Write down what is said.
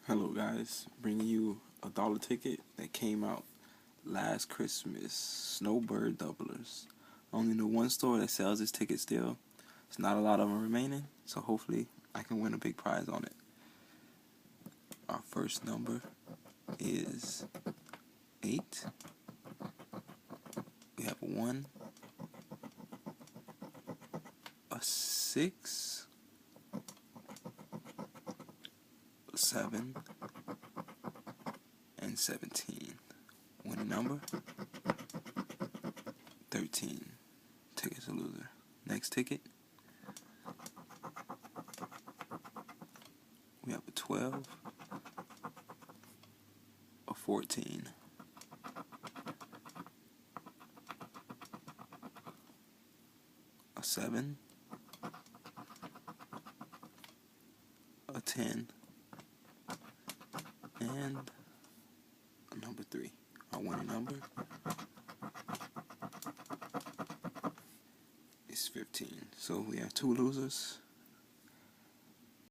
Hello guys, bringing you a dollar ticket that came out last Christmas, Snowbird Doublers. Only the one store that sells this ticket still. There's not a lot of them remaining, so hopefully I can win a big prize on it. Our first number is 8. We have a 1, a 6, a 7, and 17. Winning number 13. Ticket's a loser. Next ticket, we have a 12, a 14, a 7, a 10, and a number 3. Our winning number is 15. So we have 2 losers.